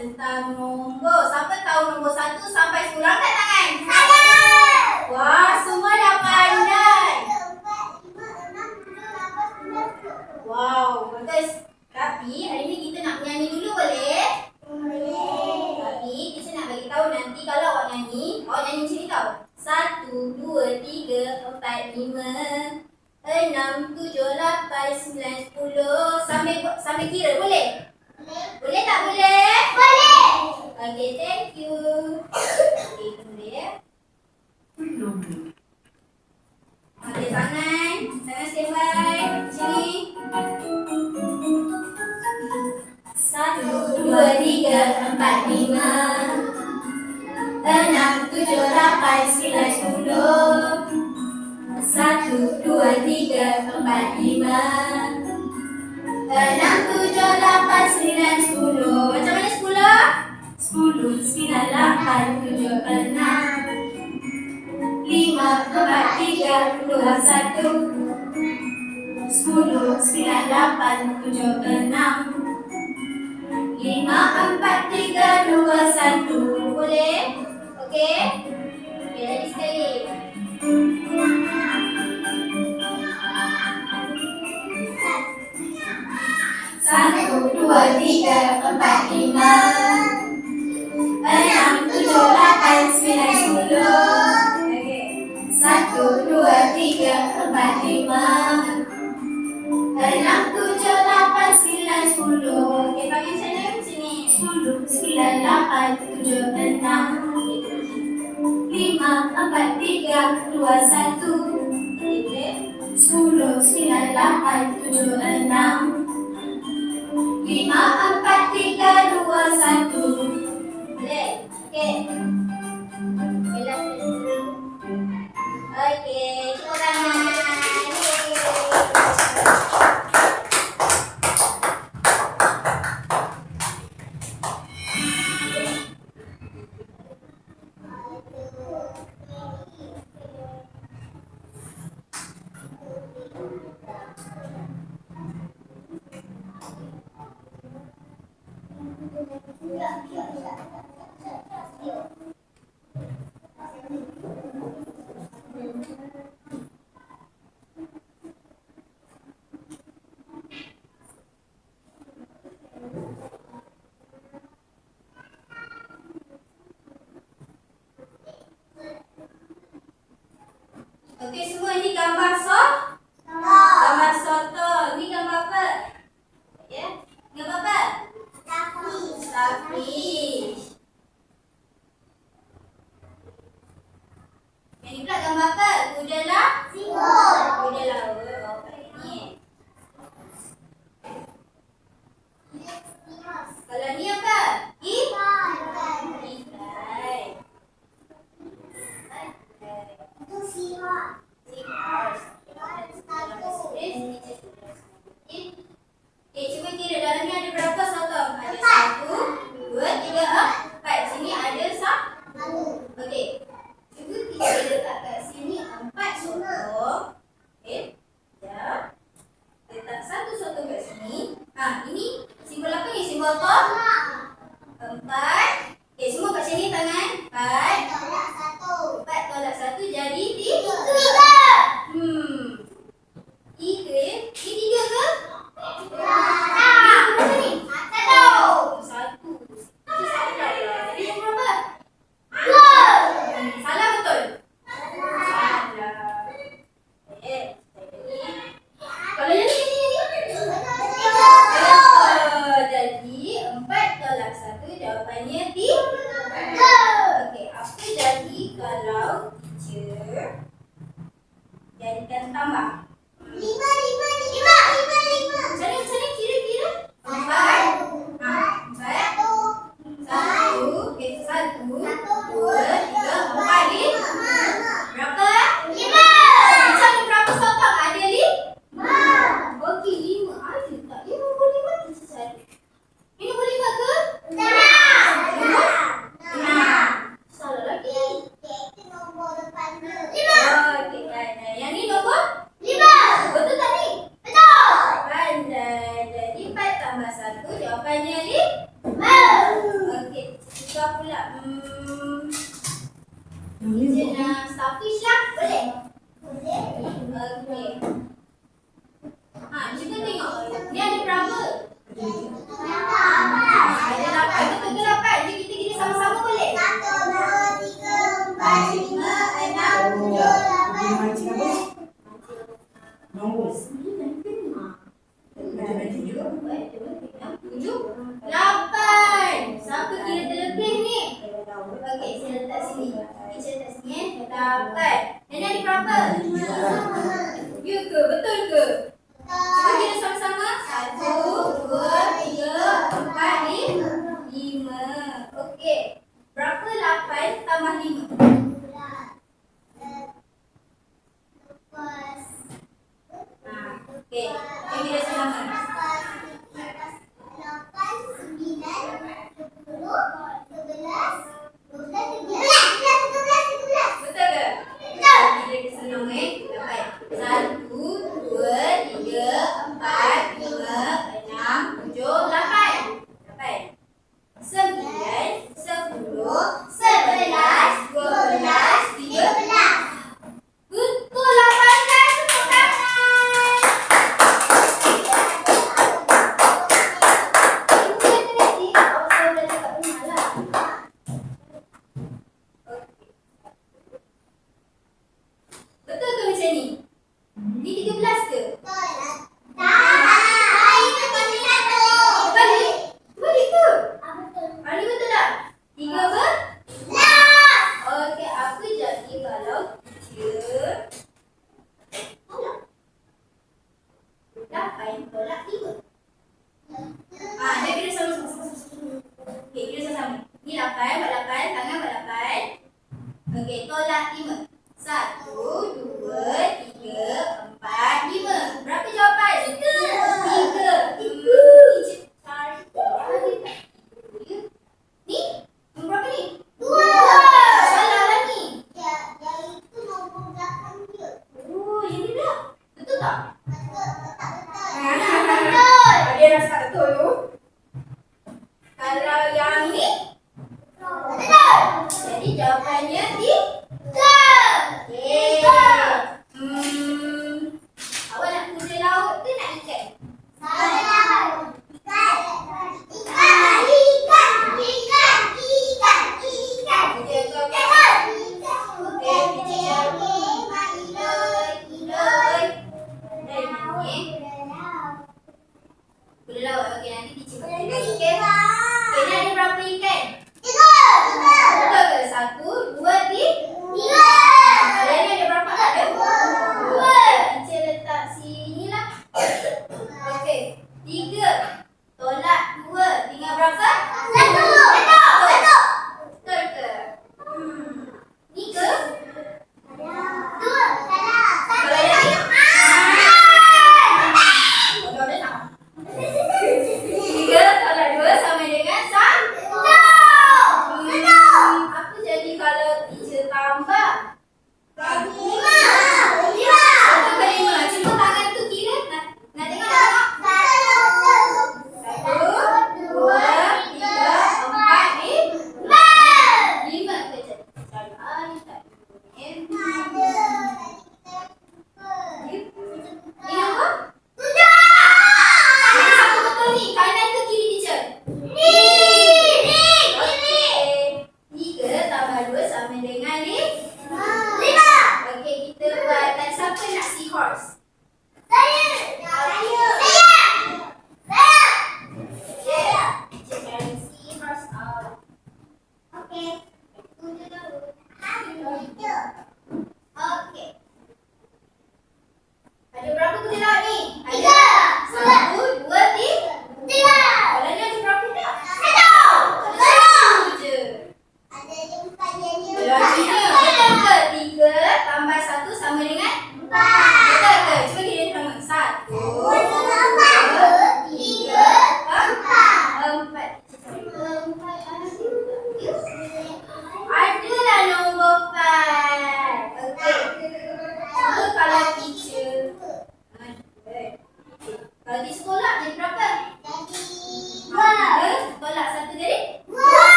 tentang nombor. Siapa tahu nombor 1 sampai 10? Angkat tangan. Saya. Wah, semua dah pandai. 4, 5, 6, 7, 8, 9, 10. Wow, bagus. Tapi hari ni kita nak menyanyi dulu boleh? Boleh. Tapi kita nak bagi tahu nanti kalau awak nyanyi macam ni tau. 1, 2, 3, 4, 5, 6, 7, 8, 9, 10. Sampai kira boleh? Boleh tak boleh? Boleh. Okay, thank you. Okay, itu boleh ya. Okay, tangan standby. Sini. 1, 2, 3, 4, 5, 6, 7, 8, 9, 10. 1, 2, 3, 4, 5, 6, 7, 8, 9, 10. Macam mana 10? 10, 9, 8, 7, 6, 5, 4, 3, 2, 1. 10, 9, 8, 7, 6, 5, 4, 3, 2, 1. Boleh? Okey? Okey, lagi sekali. 1, 2, 3, 4, 5, 6, 7, 8, 9, 10. Okey. 1, 2, 3, 4, 5, 6, 7, 8, 9, 10. Okey, tangan sana sini. 10, 9, 8, 7, 6, 5, 4, 3, 2, 1. Okey, boleh? 10, 9, 8, 7, 6, 5, 4, 3, 2, 1. Boleh? Okey. Okey, last dulu. Okey, tepuk tangan. Okey, semua ni gambar gambar soto. Ni gambar apa? Ya. Gambar apa? Starfish. Yang ni pula gambar apa? Kuda laut. Kuda laut. Apa ni? Kalau ni apa? Ikan. Okay, cuba kira dalam ni ada berapa sotong? Ada 1, 2, 3, 4. Sini ada satu. Okey. Cuba kita letak kat sini 4 sotong. Okey. Ya. Letak satu sotong kat sini. Ini simbol apa ni? Simbol top. 4. Okey, semua kat sini tangan. 4 tolak 1 jadi 3. 3 ya? Ni 3 ke? Satu. Jadi yang berapa? 2. Salah betul? Salah. Kalau yang ni? Jadi 4 tolak 1 jawapannya 3. Okey, apa jadi kalau teacher jadikan tambah? 5. Macam mana kira-kira? 4. 1. Okey, 1, 2, 3, 4, 5. Berapa? 5. Macam mana berapa sotong? Ada 5. Okey, 5. Ada tak? 5 boleh bagi cari. Ini boleh tak ke? Tak. Salah lagi. Okey, pandai. Yang ni nombor? 5. Betul tak ni? Betul. Pandai. Jadi 4 tambah 1 jawapannya 5. Tukar pula. Kita nak starfish lah. Boleh? Okey. Cuba tengok. Ni ada berapa? Ada 8. Betul ke 8? Jadi kita kira sama-sama boleh? 1, 2, 3, 4, 5, 6, 7, 8. Nombor. 8. Siapa kira terlebih ni? Okey, saya letak sini. Saya letak sini 8. Ini ada berapa? Ya ke? Betul ke? Cuba kira sama-sama. 1, 2, 3, 4, 5. Okey. Berapa 8 tambah 5? Okey. Kita kira sama-sama. 11, 12, 13. Betul ke? Betul. Kita dia senang dapat. 1, 2, 3, 4, 5, 6, 7, 8. Dapat. 9, 10, 11, 12, 13. Betul 8 tepuk tangan. Ibu kata tadi, saya dah cakap rumah lah. Betul ke macam ni? Ni 13 ke? Balik? Balik ke? Ni betul tak? 3 apa? Okey, apa jadi kalau teacher 8 tolak 5? Dia kira sama-sama. Okey, kira sama-sama. Ni 8, buat 8, tangan buat 8. Okey, tolak 5. 1, 2, 3, 4, 5. Berapa jawapan? 3. Ni? Nombor berapa ni? 2. Salah lah ni. Oh, yang ni pula. Betul tak? Dia dah cakap betul tu. Kalau yang ni? Betul. Jadi jawapannya 3. Okey. Awak nak kuda laut ke nak ikan? Kuda laut. Okey, nanti teacher bagi. Okey. Okey, ni ada berapa ikan? Betul ke? 1, 2, 3. Kalau ni ada berapa? Ada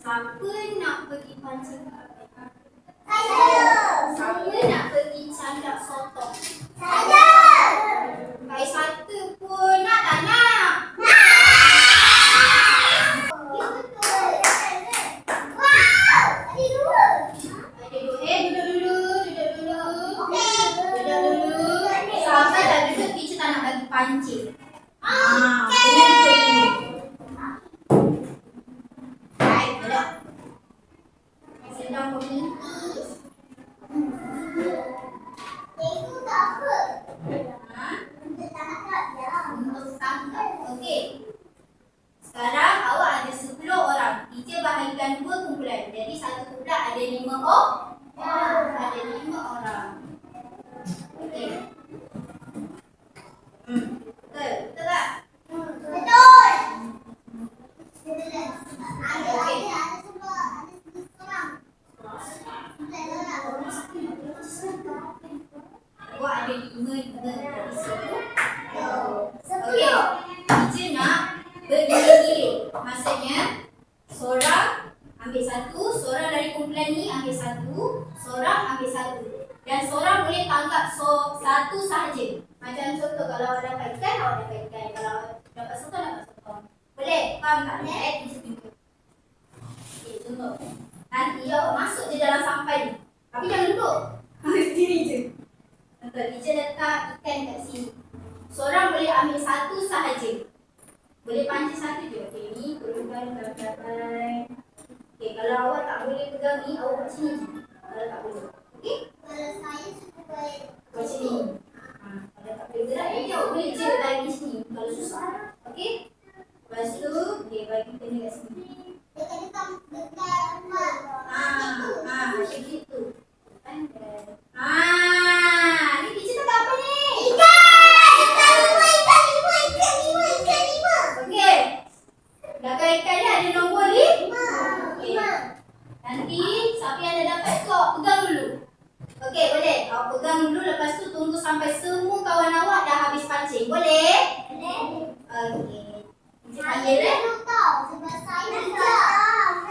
Siapa nak pergi pancing? Saya. Siapa nak pergi candak sotong? Saya. Baik satu pun nak tak nak? Ada dua. Duduk dulu. Duduk dulu. Sampai dah duduk, teacher tak nak bagi pancing. Kena duduk dulu. Baik, duduk. Sedang bermimpi. Untuk tangkap. Okey. Sekarang awak ada 10 orang. Teacher bahagikan 2 kumpulan. Jadi satu kumpulan ada 5 orang. Ada 5 orang. Okey. Betul. Betul tak? Awak ada 5 juga. Jadi 10. Okey. Teacher nak bergilir-gilir. Maksudnya seorang ambil satu, seorang dari kumpulan ni ambil satu, seorang ambil satu. Dan seorang boleh tangkap satu sahaja. Macam contoh kalau awak dapat ikan, awak dapat ikan. Kalau awak dapat sotong, dapat sotong. Boleh? Faham tak? Teacher tunjuk. Okey, contoh. Nanti awak masuk je dalam sampai ni. Tapi jangan duduk. Diri je. Contoh, teacher letak ikan kat sini. Seorang boleh ambil satu sahaja. Boleh pancing satu je. Okey, ni perlukan dapat. Okey, kalau awak tak boleh pegang ni, awak kat sini je. Kalau tak boleh. Okey? Macam ni. Kalau tak boleh gerak, jadi awak boleh je tarik di sini. Kalau susah. Okey? Lepas tu, okey, bagi kena kat sini. Macam gitu. Ni teacher tak apa ni? Okey. Belakang ikan ni ada nombor 5. Okey. Nanti siapa yang dah dapat tu awak pegang dulu. Okey, boleh. Awak pegang dulu, lepas tu tunggu sampai semua kawan awak dah habis pancing. Boleh? Okey. Teacher panggil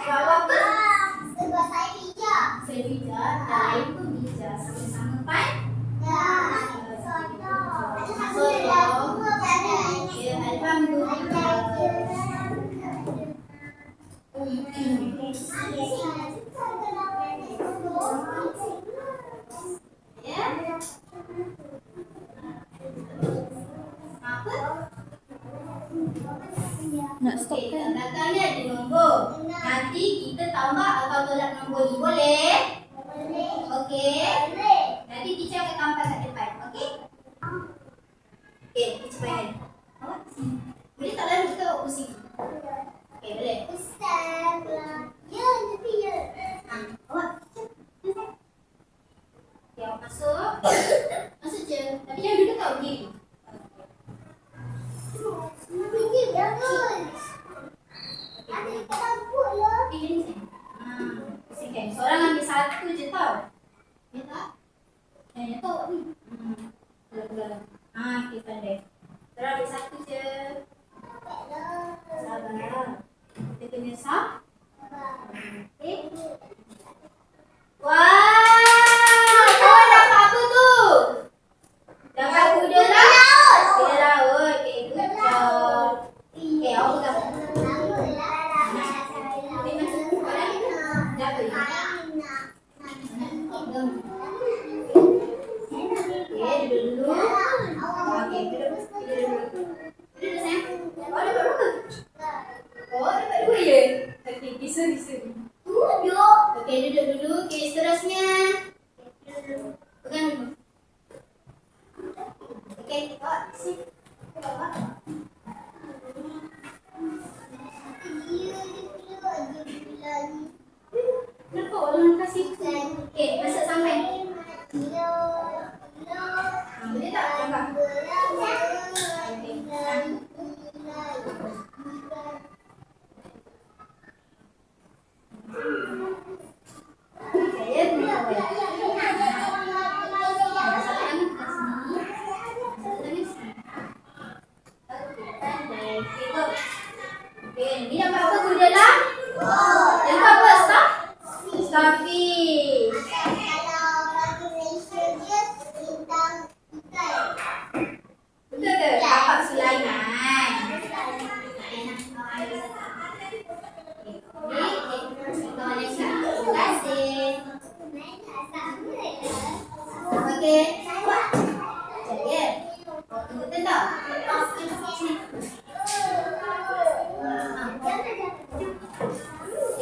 Sebab apa? Saya bijak, dan lain pun bijak. Sama-sama pan. Ya, alhamdulillah. Ya. Apa? Nak stop Okey, kan? belakangnya ada nombor. Nanti kita tambah atau tolak nombor ni. Boleh? Okey. Nanti teacher akan tambah kat depan. Okey? Okey, teacher panggil. Awak sini. Boleh tak lalu ke awak pusing? Okey, boleh. Awak teacher. Okey, awak masuk. Masuk je. Tapi jangan duduk kat berdiri. Seorang ambil satu je tau. Ya tak? Ya tak awak ni. Pegang-pegang. Okey, pandai. Seorang ambil satu je. Sabar. Kita kena sah. Okey. Wah! Kawan dapat apa tu? Dapat kuda laut. Kuda laut. Okey, good job. Okey, awak pegang. Okey, macam tu. Jatuh je. Okey, duduk dulu. Okey, duduk dulu. Duduk sayang. Oh, dapat berapa? Oh, dapat 2 je. Okey, sorry. Okey, duduk dulu. Okey, seterusnya. Pegang dulu. Okey, awak sini. Awak. Kenapa awak orang kasih tu? Okey, masuk sampai. Boleh tak langkah? Okey. Saya boleh. Okey, ni dapat apa kuda lah?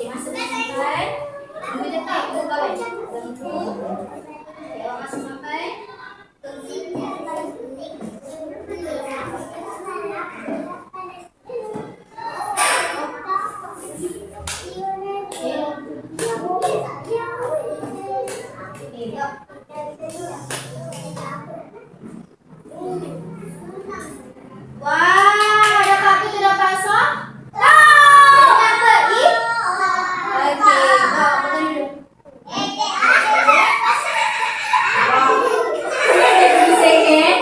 masa dah sampai. Tunggu je tak? Tunggu kawan. Tunggu. Okay, awak masuk sampai. Okay, jom. Wah, dapat apa tu? Dapat sok? Dengan apa? I? Okey, jom. Makan dulu. Second.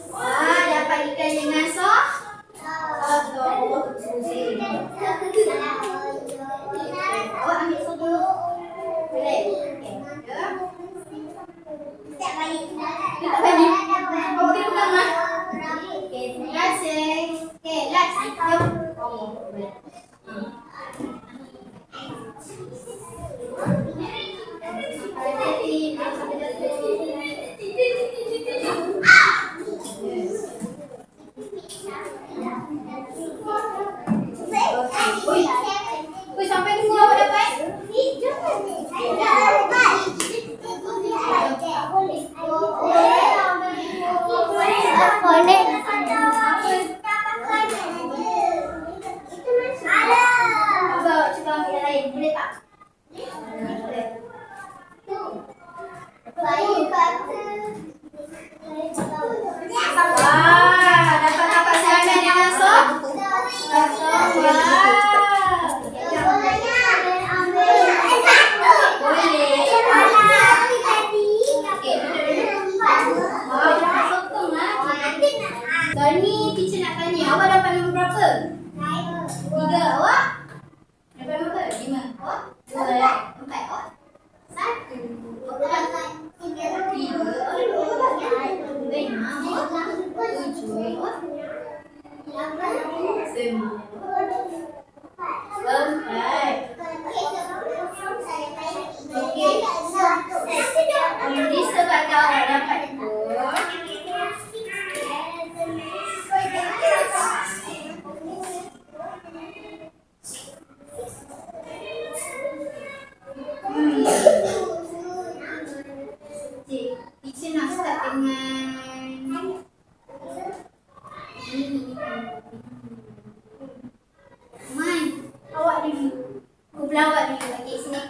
Wah, dapat ikan dengan sos. Awak ambil sos dulu. Boleh? Tak balik. Awak kena pegang lah. Okey, terima kasih. Okey, last. Jom. Oi, sampai tunggu awak dapat. Awak cuba ambil yang lain, boleh tak? Wah, dapat serangan dengan sok. Sekarang ni teacher nak tanya, awak dapat nombor berapa? 3. Awak? Dapat nombor berapa? 5. Awak? 2. 4. Awak? 1. 3. Jadi sebab awak dapat itu, teacher nak start dengan Man, awak dulu. Kumpulan awak dulu. Okey, sini.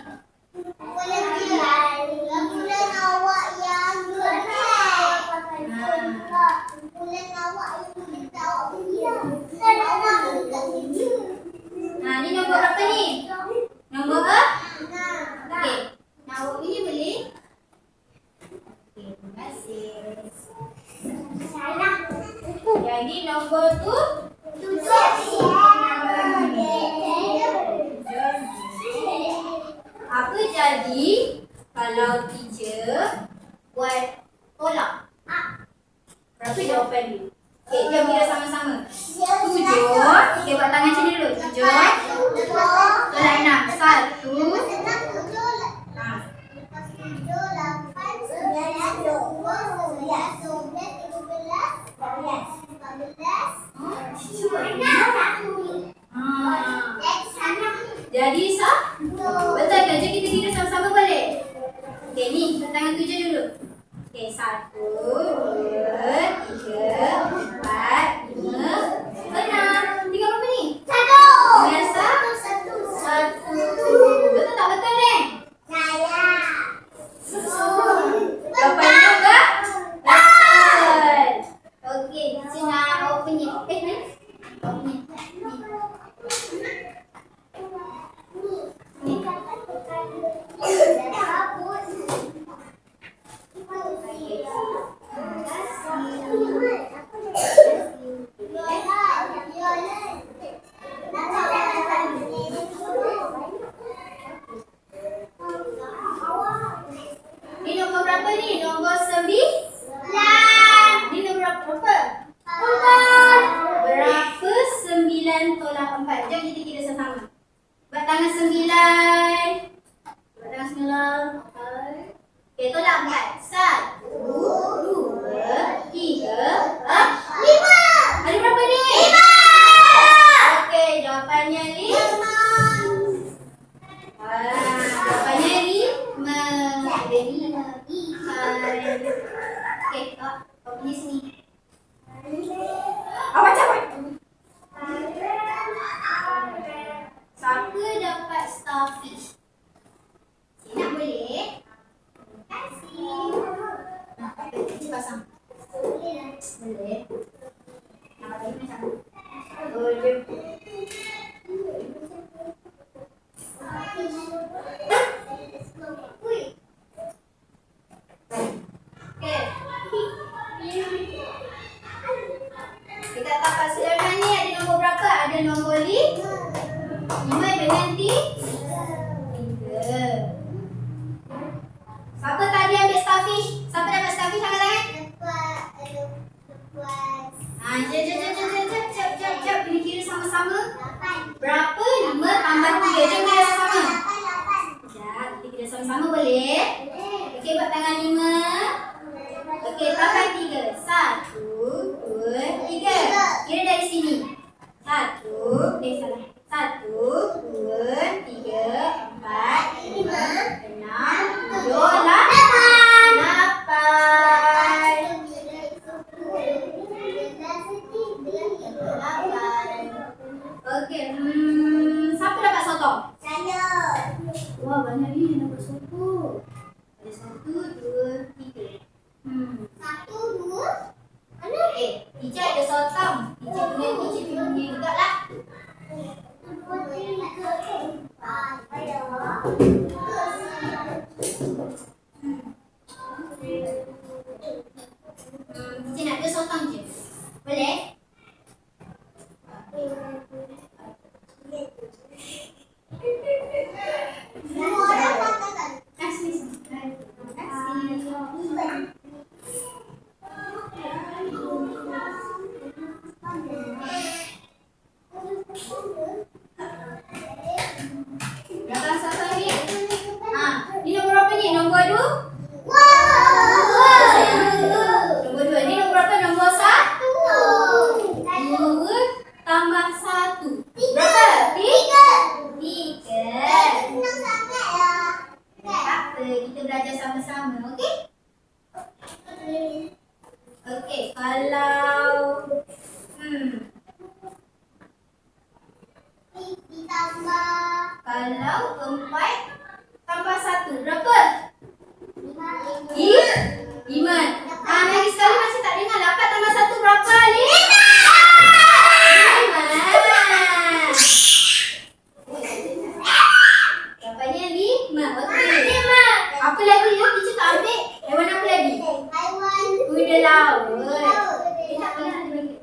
Ni nombor berapa ni? Nombor ke? Okey. Nak awak punya boleh? Okey, terima kasih. Jadi nombor tu 7. Apa jadi kalau teacher buat tolak? Berapa jawapan dia? Okey, jom kita sama-sama. 7. Okey, buat tangan macam ni dulu. 7. Tolak 6. 1. Jadi sah? Betul ke? Jom kita kira sama-sama balik. Okey, ni tangan 7 dulu. Okey, 1, 2, 3, 4, 5, 6. Ni nombor berapa ni? Nombor 9. Ni nombor berapa? 4. Berapa 9 tolak 4? Jom kita kira sama-sama. Buat tangan 9. Buat tangan 9. Okey, tolak 4. 1, 2, 3, 4. Ada berapa ni? 5. Okey, jawapannya 5. Jawapannya 5. Ada 5 ikan. Okey, kau pergi sini. Awak cabut. Siapa dapat starfish? Cik nak boleh? Terima kasih. Cik pasang. Boleh. Nak bagi macam boleh. Kita dapat sederhana ni ada nombor berapa? Ada nombor 5 dengan 3. Siapa tadi ambil starfish? Siapa dapat starfish angkat tangan? Jap. Kena kira sama-sama. Berapa? 5 tambah 3. Jom kira sama-sama. Jap, kita kira sama-sama boleh? Okey, buat tangan 5. Okey, tambah 3. 1, 2, 3. Kira dari sini. 1, salah. 1, 2, 3, 4, 5, 6, 7, 8. Okey, siapa dapat sotong? Wah, banyak ni yang dapat sotong. Ada 1, 2, 3. Teacher ada sotong. Teacher punya juga lah. Teacher nak ada sotong je. Boleh? Ni nombor berapa ni? Nombor 2? Nombor 2. Ni nombor berapa? Nombor 1. 2 tambah 1. Berapa? 3. Tak apa, kita belajar sama-sama, okey? Okey, kalau kalau 4 tambah 1 berapa? 5. Lagi sekali masih tak dengar. 8 tambah 1 berapa? 5. Jawapannya 5. Okey. Apa lagi ya? Teacher tak ambil. Hewan apa lagi? Kuda laut. Tak pernah ada bagi.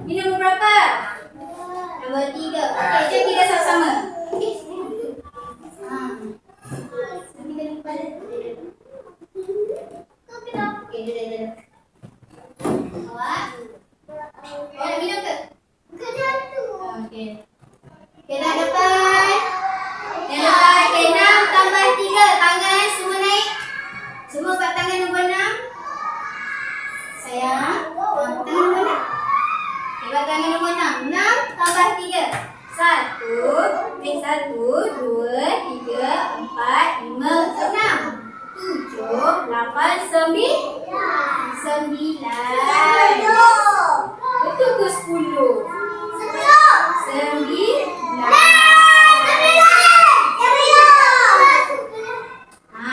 Okey, nombor berapa? Nombor 3. Okey, jom kita sama-sama. Semua buat tangan nombor 6. Sayang. Tangan nombor 6. Okay, buat tangan nombor 6. 6 tambah 3. 1, 2, 3, 4, 5, 6, 7, 8, 9. 9. Betul ke 10? 9.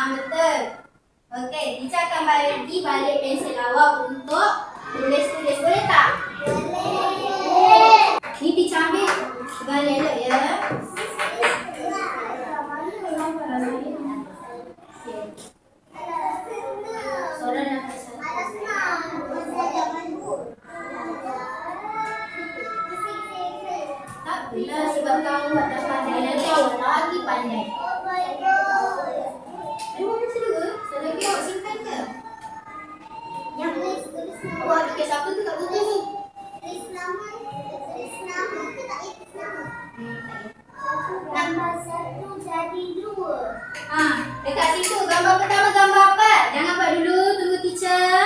Betul. Okey, teacher akan bagi balik pensel awak untuk tulis-tulis. Boleh tak? Ni teacher ambil balik elok ya. Soalan dah tak bila sebab kamu buat dah pandai. Nanti awak lagi pandai. Awak masih dua? Selagi awak simpan ke? Yang tulis nama. Awak ada kes apa tu kat buku tu? Tulis nama ke tak payah tulis nama? Tambah 1 jadi 2. Dekat situ gambar pertama gambar apa? Jangan buat dulu, tunggu teacher.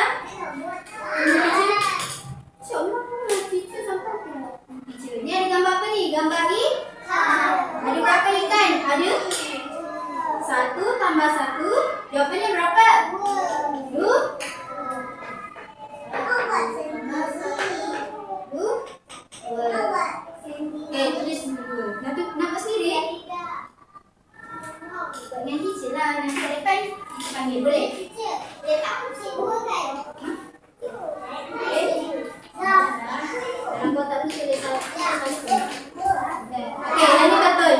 InsyaAllah teacher sampai ke teacher. Ni ada gambar apa ni? Gambar ni? Ada berapa ikan? Ada 1 tambah 1. Jawapannya berapa? 2. Okay, tulis dulu. Nampak sendiri? Buat dengan teacher lah. Nanti ke depan teacher panggil. Boleh? Dalam kotak tu tulis satu. Okey, yang ni betul.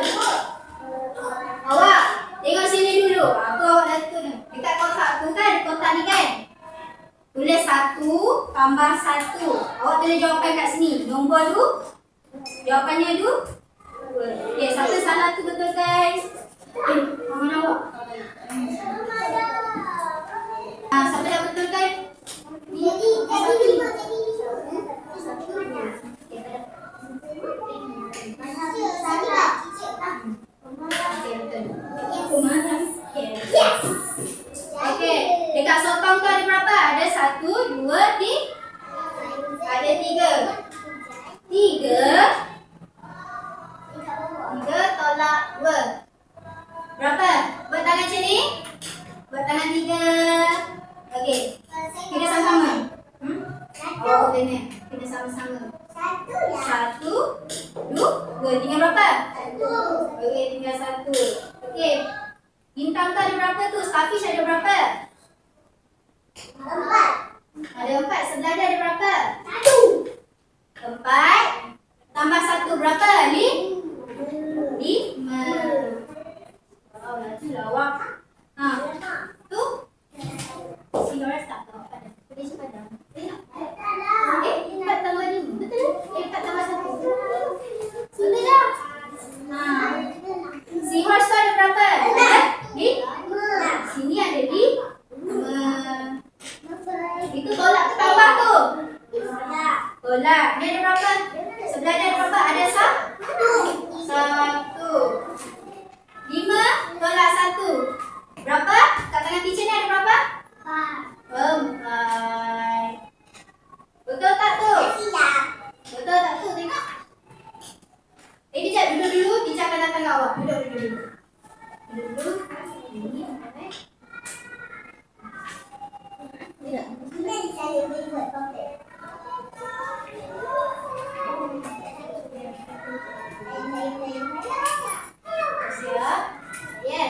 Awak tengok sini dulu. Apa awak dah tu ni? Dekat kotak tu kan ada kotak ni kan? Tulis 1 tambah 1. Awak tulis jawapan kat sini. Nombor tu. Jawapannya tu. Okey, satu salah tu betul kan? Mana awak? Siapa dah betul kan? Okey, dekat sotong tu ada berapa? Ada 1, 2, 3. Ada 3. 3 tolak 2. Berapa? Buat tangan macam ni. Buat tangan 3. Okey. Kita sama-sama. Oh, kena. Kita sama-sama. 1, 2. Tinggal berapa? 1. Okey, tinggal 1. Okey. Bintang tu ada berapa tu? Starfish ada berapa? 4. Ada 4. Sebelah dia ada berapa? 1. 4 tambah 1 berapa? 5. Oh, nanti lawak. Tu. Si Doris tak tahu apa dah. Boleh cepat dah. Tengok. 4 tambah 5. Betul? 4 tambah 1. Betul tak? Si horse tu ada berapa? 5. Sini ada 5. Itu tolak ke tambah tu? Tolak. Ni ada berapa? Sebelah dia ada berapa? Ada 1. 5 tolak 1. Berapa? Kat tangan teacher ni ada berapa? 4. Betul tak tu? Betul tak tu? Tengok. Teacher duduk dulu. Teacher akan datang kat awak. Duduk dulu. Duduk dulu. Ini siap? Ya.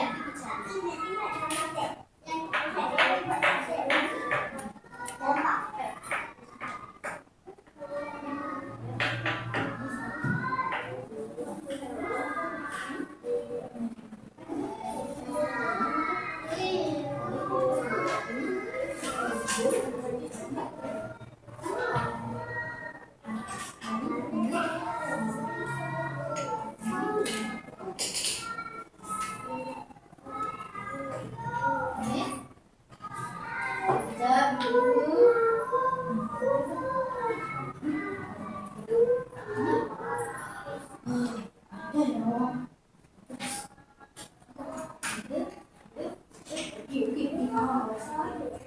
bawah sikit.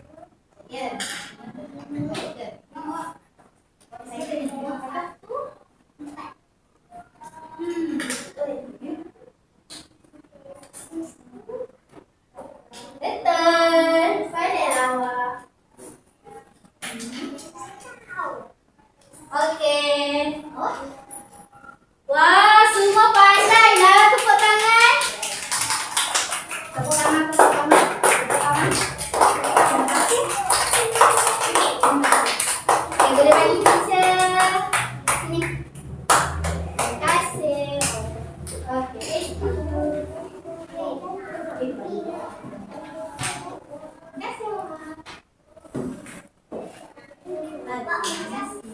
Ya. Ya. Tengok. Saya ni tengok satu. Betul. Betul. Pandai awak. Okey. Wah, semua pandai lah. Tepuk tangan. Tepuk tangan, tepuk tangan. Tepuk tangan. Terima kasih. Okay, boleh bagi teacher. Sini. Terima kasih. Okey. Terima kasih, Mama. Terima kasih.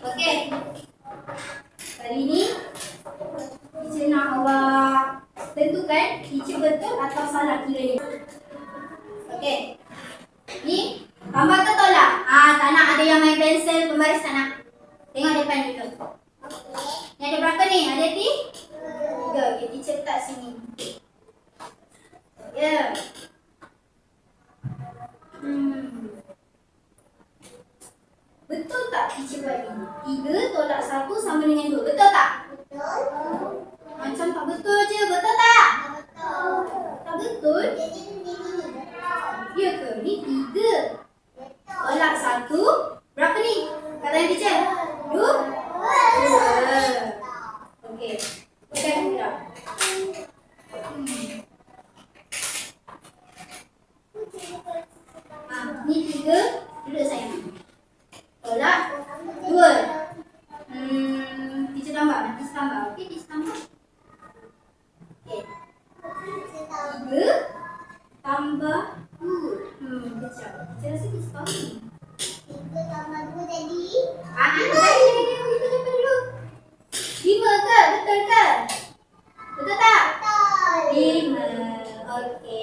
Okey. Kali ni teacher nak awak tentukan teacher betul atau salah kira ni. Okey. Ni tambah ke tolak? Tak nak ada yang main pensel pembaris tak nak. Tengok depan dulu. Ni ada berapa ni? Ada 3. Okey, teacher letak sini. Ya. Betul tak teacher buat ni? 3 tolak 1 sama dengan 2. Betul tak? Macam tak betul je. Betul tak? Tak betul? Ya ke? Ni 3. Tolak 1. Berapa ni? Kata teacher? 2? Okey. Kita gerak. Ni 3. Duduk sayang. Tolak 2. Teacher tambah. Nanti tambah. Okey, teacher tambah. Okey. 3 tambah 2. Kejap. Teacher rasa teacher tahu ni. 3 tambah 2 jadi? Kita jumpa dulu. 5 ke? Betul ke? Betul tak? Betul. 5. Okey.